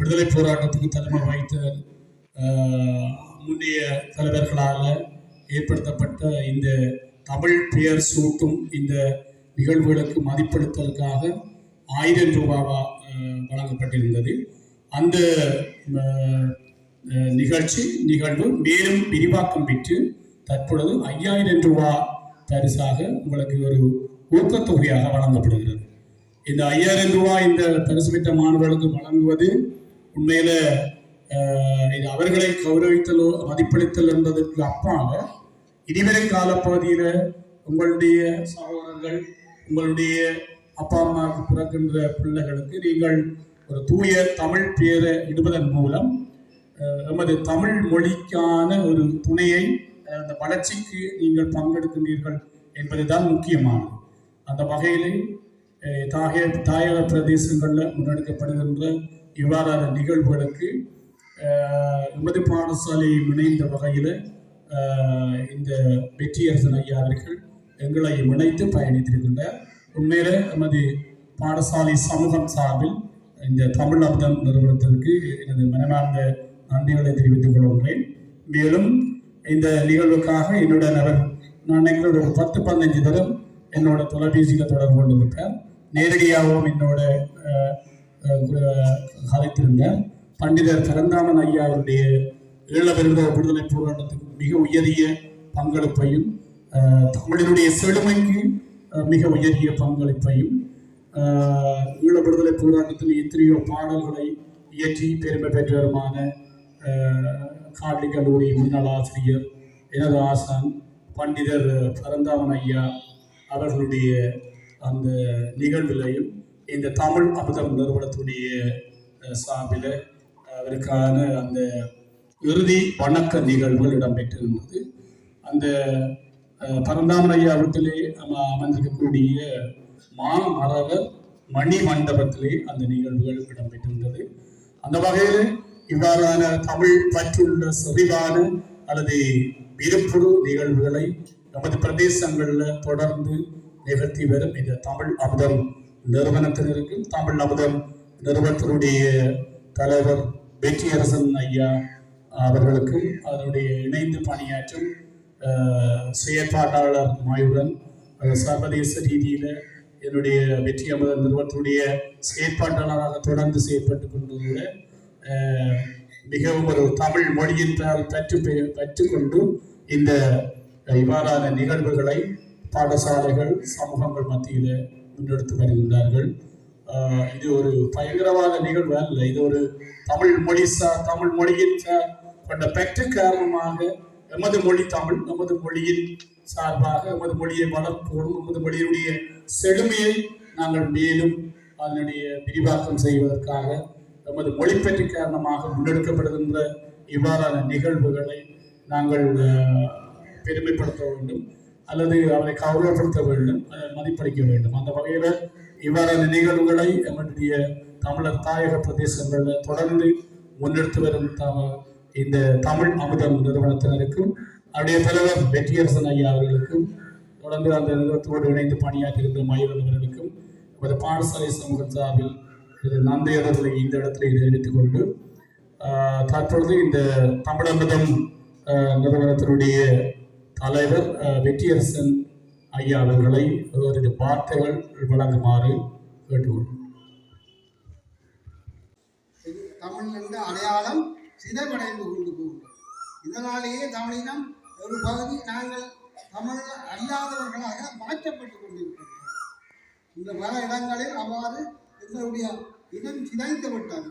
விடுதலை போராட்டத்துக்கு தலைமை வைத்த முன்னைய தலைவர்களால் ஏற்படுத்தப்பட்ட இந்த தமிழ் பெயர் சூட்டும் இந்த நிகழ்வுகளுக்கு மதிப்பளித்தலுக்காக 1000 ரூபாவா வழங்கப்பட்டிருந்தது. அந்த நிகழ்வு மேலும் விரிவாக்கம் பெற்று தற்பொழுது 5000 ரூபா பரிசாக உங்களுக்கு ஒரு ஊக்கத்தொகையாக வழங்கப்படுகிறது. இந்த 5000 ரூபாய் இந்த பரிசு பெற்ற மாணவர்களுக்கு வழங்குவது உண்மையில இது அவர்களை கௌரவித்தலோ மதிப்பளித்தல் என்பதற்கு அப்பாக இனிவரும் காலப்பகுதியில் உங்களுடைய சகோதரர்கள் உங்களுடைய அப்பா அம்மாவுக்கு பிறக்கின்ற பிள்ளைகளுக்கு நீங்கள் ஒரு தூய தமிழ் பெயரை இடுவதன் மூலம் எமது தமிழ் மொழிக்கான ஒரு துணையை அந்த வளர்ச்சிக்கு நீங்கள் பங்கெடுக்கின்றீர்கள் என்பதுதான் முக்கியமானது. அந்த வகையிலே தாயக பிரதேசங்களில் முன்னெடுக்கப்படுகின்ற இவ்வாறான நிகழ்வுகளுக்கு எமது பாடசாலையை இணைந்த வகையில் இந்த வெற்றியரசன் ஐயா அவர்கள் எங்களை இணைத்து பயணித்திருக்கின்றார். உண்மையில எமது பாடசாலை சமூகம் சார்பில் இந்த தமிழ் அமுதம் நிறுவனத்திற்கு எனது மனமார்ந்த நன்றிகளை தெரிவித்துக் கொள்கின்றேன். மேலும் இந்த நிகழ்வுக்காக என்னுடன் நான் எங்களோட ஒரு 10-15 தரம் என்னோட தொலைபேசியில் தொடர்பு கொண்டிருப்பேன். நேரடியாகவும் என்னோட கலைத்திருந்தார். பண்டிதர் பரந்தாமன் ஐயா அவருடைய ஈழவிருந்த விடுதலை போராட்டத்துக்கு மிக உயரிய பங்களிப்பையும் தமிழினுடைய செழுமைக்கு மிக உயரிய பங்களிப்பையும் ஈழ விடுதலை போராட்டத்தில் எத்தனையோ பாடல்களை இயற்றி பெருமை பெற்றவருமான காட்லி கல்லூரி முன்னாள் ஆசிரியர் எனது ஆசான் பண்டிதர் பரந்தாமன் ஐயா அவர்களுடைய அந்த நிகழ்விலையும் இந்த தமிழ் அமுதம் நிறுவனத்துடைய சார்பில் அவருக்கான அந்த இறுதி வணக்க நிகழ்வுகள் இடம்பெற்றிருந்தது. அந்த பரந்தாமன் ஐயா வீட்டிலே அமர்ந்திருக்கக்கூடிய மாமரவர் மணி மண்டபத்திலே அந்த நிகழ்வுகள் இடம்பெற்றிருந்தது. அந்த வகையில் இவ்வாறான தமிழ் பற்றுள்ள செறிவான அல்லது விருப்புறு நிகழ்வுகளை நமது பிரதேசங்களில் தொடர்ந்து நிகழ்த்தி வரும் இந்த தமிழ் அமுதம் நிறுவனத்தினருக்கும் தமிழ் அமுதம் நிறுவனத்தினுடைய தலைவர் வெற்றியரசன் ஐயா அவர்களுக்கும் அதனுடைய இணைந்து பணியாற்றும் செயற்பாட்டாளர் மாயுடன் சர்வதேச ரீதியில் என்னுடைய வெற்றி அமுதம் நிறுவனத்துடைய செயற்பாட்டாளராக தொடர்ந்து செயற்பட்டு கொண்டதோடு மிகவும் ஒரு தமிழ் மொழியின்றால் பற்றுக்கொண்டு இந்த இவ்வாறான நிகழ்வுகளை பாடசாலைகள் சமூகங்கள் மத்தியில் முன்னெடுத்து வருகின்றார்கள். இது ஒரு பயங்கரவாத நிகழ்வு அல்ல. இது ஒரு தமிழ் மொழியின் கொண்ட பெற்ற காரணமாக எமது மொழி தமிழ், நமது மொழியின் சார்பாக எமது மொழியை வளர்ப்போடும் எமது மொழியினுடைய செழுமையை நாங்கள் மேலும் அதனுடைய விரிவாக்கம் செய்வதற்காக எமது மொழிப்பற்று காரணமாக முன்னெடுக்கப்படுகின்ற இவ்வாறான நிகழ்வுகளை நாங்கள் பெருமைப்படுத்த வேண்டும் அல்லது அவரை கௌரவப்படுத்த வேண்டும், மதிப்பளிக்க வேண்டும். அந்த வகையில் இவ்வாறான நிகழ்வுகளை எங்களுடைய தமிழர் தாயக பிரதேசங்களில் தொடர்ந்து முன்னெடுத்து வரும் இந்த தமிழ் அமுதம் நிறுவனத்தினருக்கும் அவருடைய தலைவர் வெற்றியரசன் ஐயா அவர்களுக்கும் தொடர்ந்து அந்த நிறுவனத்தோடு இணைந்து பணியாற்றியிருந்த மயூரன் அவர்களுக்கும் நமது பாடசாலை சமூகம் சார்பில் நன்றியவர்களை இந்த இடத்துல தெரிவித்துக் கொண்டு தற்பொழுது இந்த தமிழ் அமுதம் நிறுவனத்தினுடைய தலைவர் வெற்றியரசன் ஐயா அவர்களை ஒரு வார்த்தைகள் வழங்குமாறு கேட்டுக்கொள்கிறோம். தமிழ் என்ற அடையாளம் சிதைவடைந்து கொண்டு போகும். இதனாலேயே தமிழினம் ஒரு பகுதி நாங்கள் தமிழ் அல்லாதவர்களாக மாற்றப்பட்டுக் கொண்டிருக்கின்றோம். இந்த பல இடங்களில் அவ்வாறு எங்களுடைய இனம் சிதைந்து விட்டது.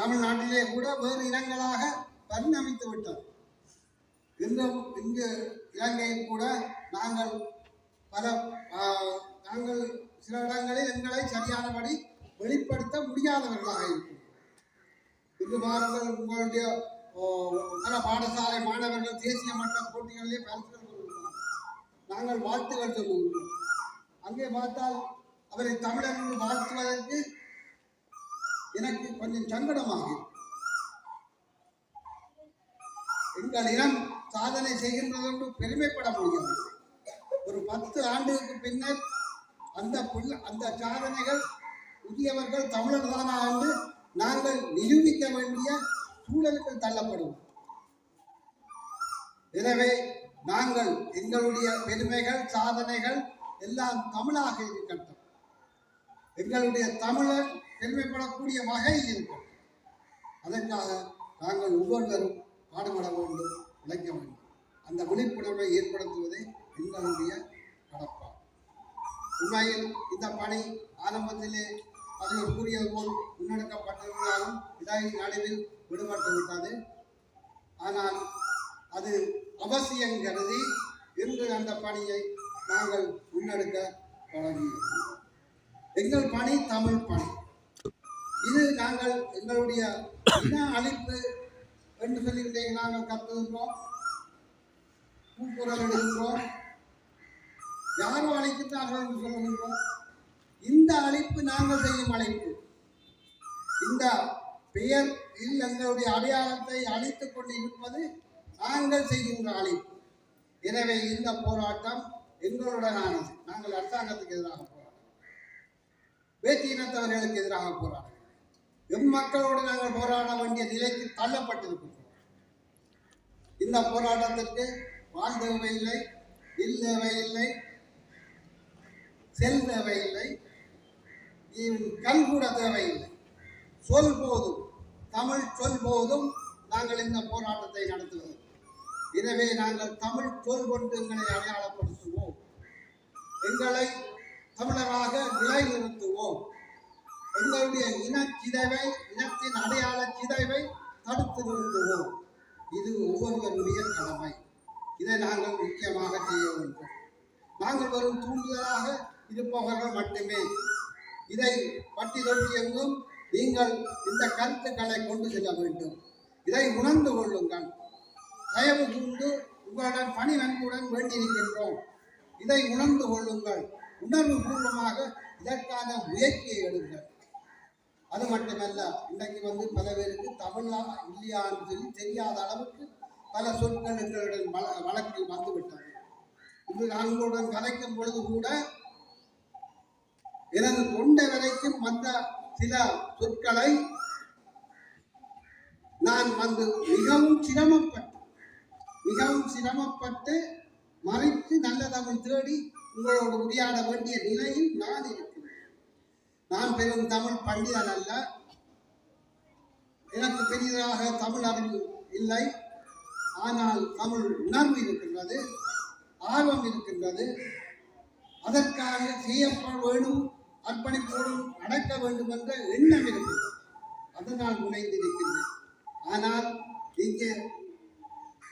தமிழ்நாட்டிலே கூட வேறு இனங்களாக பரிணமித்து விட்டது. இங்கு இலங்கையில் கூட நாங்கள் சில இடங்களில் எங்களை சரியானபடி வெளிப்படுத்த முடியாதவர்களாக இருக்கும். இங்கு பாருங்கள், உங்களுடைய பல பாடசாலை மாணவர்கள் தேசிய மட்ட போட்டிகளிலே பரிசுகள் கொள்கிறார்கள். நாங்கள் வாழ்த்துகள் சொல்லுகிறோம். அங்கே பார்த்தால் அவரை தமிழர் என்று வாழ்த்துவதற்கு எனக்கு கொஞ்சம் சங்கடமாக. எங்கள் இனம் சாதனை செய்கின்றது என்று பெருமைப்பட முடியாது. ஒரு 10 ஆண்டுகளுக்கு பின்னர் அந்த சாதனைகள் புதியவர்கள் தமிழர் தானா என்று நாங்கள் நிரூபிக்க வேண்டிய சூழலுக்கு தள்ளப்படுவோம். எனவே நாங்கள் எங்களுடைய பெருமைகள் சாதனைகள் எல்லாம் தமிழாக இருக்கட்டும், எங்களுடைய தமிழர் பெருமைப்படக்கூடிய வகையில் இருக்கட்டும். அதற்காக நாங்கள் ஒவ்வொருவரும் பாடுபட வேண்டும், உழைக்க வேண்டும். அந்த விழிப்புணர்வை ஏற்படுத்துவதே எங்களுடைய கடப்பாடு. உண்மையில் இந்த பணி ஆரம்பத்திலே அது கூறியது போல் முன்னெடுக்கப்பட்டிருந்தாலும் நடுவில் விடுபட்டு விட்டது. ஆனால் அது அவசியம் கருதி இன்று அந்த பணியை நாங்கள் முன்னெடுக்க தொடங்கியிருக்கிறோம். எங்கள் பணி தமிழ் பணி. இது நாங்கள் எங்களுடைய இன அழிப்பு என்று சொல்லி நாங்கள் கற்றுகிறோம், கூக்குரல் எடுக்கிறோம், யாரோ அழைக்கிறார்கள் என்று சொல்லுகின்றோம். இந்த அழைப்பு நாங்கள் செய்யும் அழைப்பு. இந்த பெயர் எங்களுடைய அடையாளத்தை அழித்துக் கொண்டு இருப்பது நாங்கள் செய்கின்ற அழைப்பு. எனவே இந்த போராட்டம் எங்களுடனானது. நாங்கள் அரசாங்கத்துக்கு எதிராக போராட்டம், வேற்று இனத்தவர்களுக்கு எதிராக போராட்டம், எம் மக்களோடு நாங்கள் போராட வேண்டிய நிலைக்கு தள்ளப்பட்டிருக்கின்றோம். இந்த போராட்டத்திற்கு வாழ் தேவையில்லை, இல் தேவையில்லை, செல் தேவையில்லை, கல் கூட தேவையில்லை. சொல் போதும், தமிழ் சொல் போதும் நாங்கள் இந்த போராட்டத்தை நடத்துவது. எனவே நாங்கள் தமிழ் சொல் கொண்டு எங்களை அடையாளப்படுத்துவோம், எங்களை தமிழராக நிலைநிறுத்துவோம். எங்களுடைய இனச்சிதைவை, இனத்தின் அடையாள சிதைவை தடுத்து நிறுத்துவோம். இது ஒவ்வொருவருடைய கடமை. இதை நாங்கள் முக்கியமாக செய்ய வேண்டும். நாங்கள் வரும் தூண்டுதலாக இருப்பவர்கள் மட்டுமே. இதை பட்டி தொட்டி எங்கும் நீங்கள் இந்த கருத்துக்களை கொண்டு செல்ல வேண்டும். இதை உணர்ந்து கொள்ளுங்கள். தயவு கூர்ந்து உங்களுடன் பணிவன்புடன் வேண்டியிருக்கின்றோம். இதை உணர்ந்து கொள்ளுங்கள். உணர்வு பூர்வமாக இதற்கான முயற்சியை எடுங்கள். அது மட்டுமல்ல, இன்றைக்கு பல பேருக்கு தமிழா இல்லையான்னு சொல்லி தெரியாத அளவுக்கு பல சொற்கள் எங்களுடன் வழக்கில் வந்துவிட்டது. இன்று நாங்களுடன் கலைக்கும் பொழுது கூட எனது தொண்டை வரைக்கும் வந்த சில சொற்களை நான் மிகவும் சிரமப்பட்டு மறைத்து நல்ல தமிழ் தேடி உங்களோடு உரையாட வேண்டிய நிலையில் நான் இருக்கிறேன். நான் பெரும் தமிழ் பண்டிதன் அல்ல, எனக்கு பெரிதாக தமிழ் அறிவு இல்லை. ஆனால் தமிழ் உணர்வு இருக்கின்றது, ஆர்வம் இருக்கின்றது. அதற்காக செய்யப்பட வேண்டும், அர்ப்பணிப்போடும் நடக்க வேண்டும் என்ற எண்ணம் இருக்கிறது. அதனால் முனைந்திருக்கின்றேன். ஆனால் இங்கே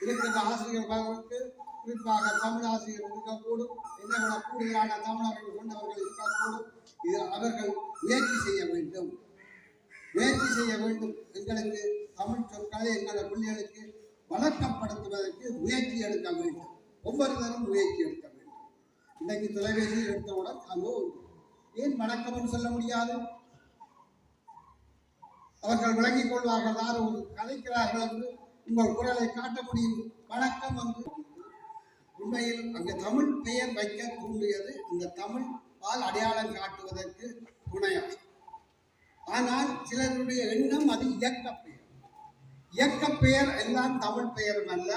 இருக்கின்ற ஆசிரியர்களுக்கு, குறிப்பாக தமிழ் ஆசிரியர் இருக்கக்கூடும், என்னோட கூடுதலான தமிழர்கள் கொண்டவர்கள் இருக்கக்கூடும். இது அவர்கள் முயற்சி செய்ய வேண்டும். எங்களுக்கு தமிழ் சொற்களை எங்களோட பிள்ளைகளுக்கு வழக்கப்படுத்துவதற்கு முயற்சி எடுக்க வேண்டும். ஒவ்வொருத்தரும் முயற்சி எடுக்க வேண்டும். இன்றைக்கு தொலைபேசியில் எடுத்தவுடன் அதோ ஏன் வணக்கம் சொல்ல முடியாது? அவர்கள் விளங்கிக் கொள்வார்கள். யாரும் கலைக்கிறார்கள் என்று உங்கள் குரலை காட்ட முடியும். வணக்கம் என்று உண்மையில் அங்கு தமிழ் பெயர் வைக்க தூண்டியது இந்த தமிழ் பால் அடையாளம் காட்டுவதற்கு துணையாக. ஆனால் சிலருடைய எண்ணம் அது இயக்க பெயர் எல்லாம் தமிழ் பெயரும் அல்ல,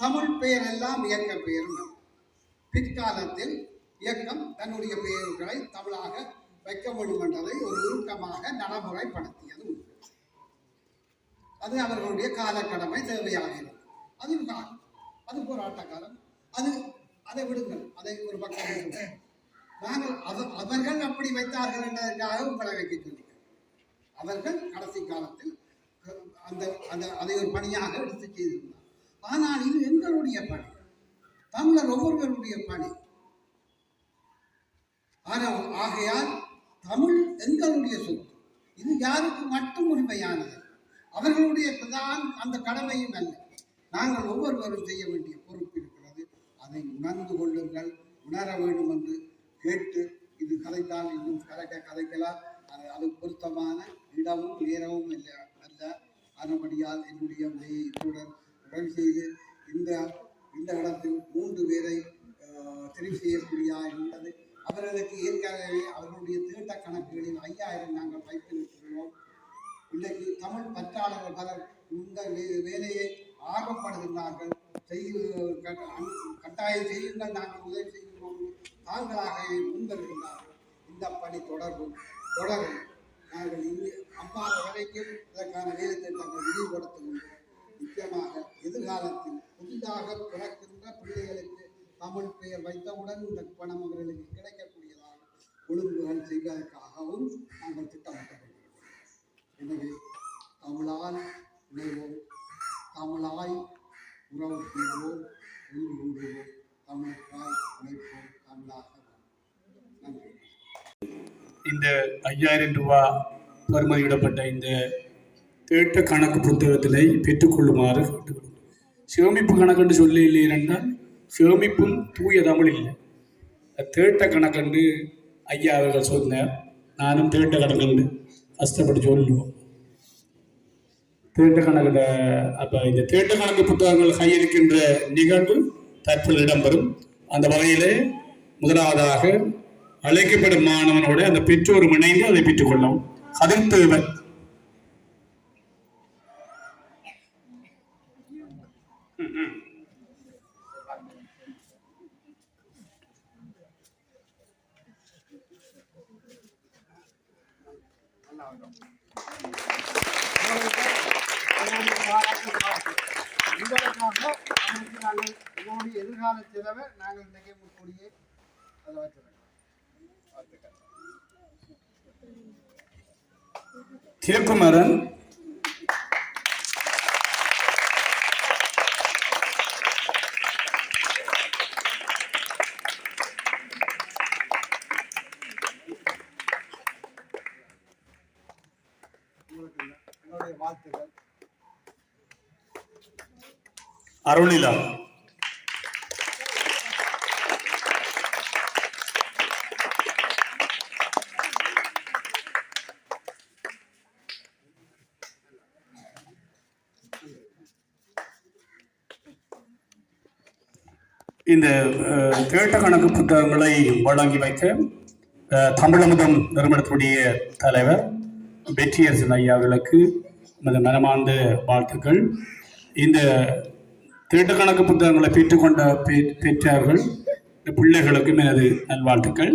தமிழ் பெயர் எல்லாம் இயக்க பெயரும் அல்ல. பிற்காலத்தில் இயக்கம் தன்னுடைய பெயர்களை தமிழாக வைக்க வேண்டும் என்பதை ஒரு உருக்கமாக நடைமுறைப்படுத்தியது உண்டு. அது அவர்களுடைய காலக்கடமை தேவையாகிறது. அது காலம், அது போராட்ட காலம். அதை விடுங்கள், அதை ஒரு பக்கம். நாங்கள் அவர்கள் அப்படி வைத்தார்கள் என்பதற்காக உங்களை வைக்க சொல்லுங்கள். அவர்கள் கடைசி காலத்தில் அதை ஒரு பணியாக எடுத்து செய்திருந்தார். ஆனால் இது எங்களுடைய பணி, தமிழர் ஒவ்வொருவருடைய பணி. ஆகையால் தமிழ் எங்களுடைய சொத்து. இது யாருக்கு மட்டும் உரிமையானது, அவர்களுடைய பிரதான் அந்த கடமையும் அல்ல. நாங்கள் ஒவ்வொருவரும் செய்ய வேண்டிய பொறுப்பு இருக்கிறது. அதை உணர்ந்து கொள்ளுங்கள், உணர வேண்டும் என்று கேட்டு, இது கதைத்தால் இன்னும் கதைக்கலாம். அது பொருத்தமான இடமும் நேரமும் அல்ல. அதன்படியால் என்னுடைய உரையை இத்துடன் நிறைவு செய்து இந்த இடத்தில் 3 பேரை தெரிவு செய்யக்கூடிய என்பது அவர்களுக்கு ஏற்கனவே அவர்களுடைய திட்ட கணக்குகளில் 5000 நாங்கள் வைத்திருக்கிறோம். இன்றைக்கு தமிழ் பற்றாளர்கள் பலர் இந்த வேலையை ஆர்வப்படுகின்றார்கள். கட்டாயம் செய்யுங்கள், நாங்கள் உதவி செய்கிறோம், தாங்களாக முன்வருகின்றார்கள். இந்த பணி தொடரும். நாங்கள் அம்மாத வரைக்கும் இதற்கான வேலை திட்டங்கள் விரிவுபடுத்துகின்றோம். நிச்சயமாக எதிர்காலத்தில் புதிதாக பிறக்கின்ற பிள்ளைகளுக்கு தமிழ் பெயர் வைத்தவுடன் இந்த பணம் அவர்களுக்கு கிடைக்கக்கூடியதாக ஒழுங்குகள் செய்வதற்காகவும் நாங்கள் திட்டமிட்டுள்ளோம். எனவே தமிழால் இணைவோம், தமிழாய் உறவு செய்வோம், உயிர் உண்டுவோம், தமிழுக்காய் உழைப்போம், தமிழாக. நன்றி. இந்த 5000 ரூபாய் பெறுமதியிடப்பட்ட இந்த தேட்ட கணக்கு புத்தகத்தினை பெற்றுக்கொள்ளுமாறு கேட்டுக்கொள்ளும். சேமிப்பு கணக்கென்று சொல்லி இல்லை என்றால் சேமிப்பும் தூய தமிழ் இல்லை. தேட்ட கணக்கென்று ஐயா அவர்கள் சொன்னார். நானும் தேட்ட கணக்கென்று கஷ்டப்பட்டு சொல்லுவோம். தேட்ட கணக்கில் அப்போ இந்த தேட்ட கணக்கு புத்தகங்கள் கையிருக்கின்ற நிகழ்வு தற்போது இடம்பெறும். அந்த வகையிலே முதலாவதாக அழைக்கப்படும் மாணவனோட அந்த பெற்றோரும் இணைந்து அதை பெற்றுக்கொள்ளவும். கதிர்த்தேவன் எதிர்கால செலவை நாங்கள் இன்றைக்கு முன்கூடியே அதை வச்சிருக்கோம். திருக்குமரன் என்னுடைய வாழ்த்துக்கள். அருளிலா இந்த தேட்ட கணக்கு புத்தகங்களை வழங்கி வைத்த தமிழமுதம் நிறுவனத்துடைய தலைவர் வெற்றியரசன் ஐயாவுக்கு நமது மனமார்ந்த வாழ்த்துக்கள். இந்த தேட்ட கணக்கு புத்தகங்களை பெற்றுக்கொண்ட பெற்றார்கள் பிள்ளைகளுக்கும் எனது நல்வாழ்த்துக்கள்.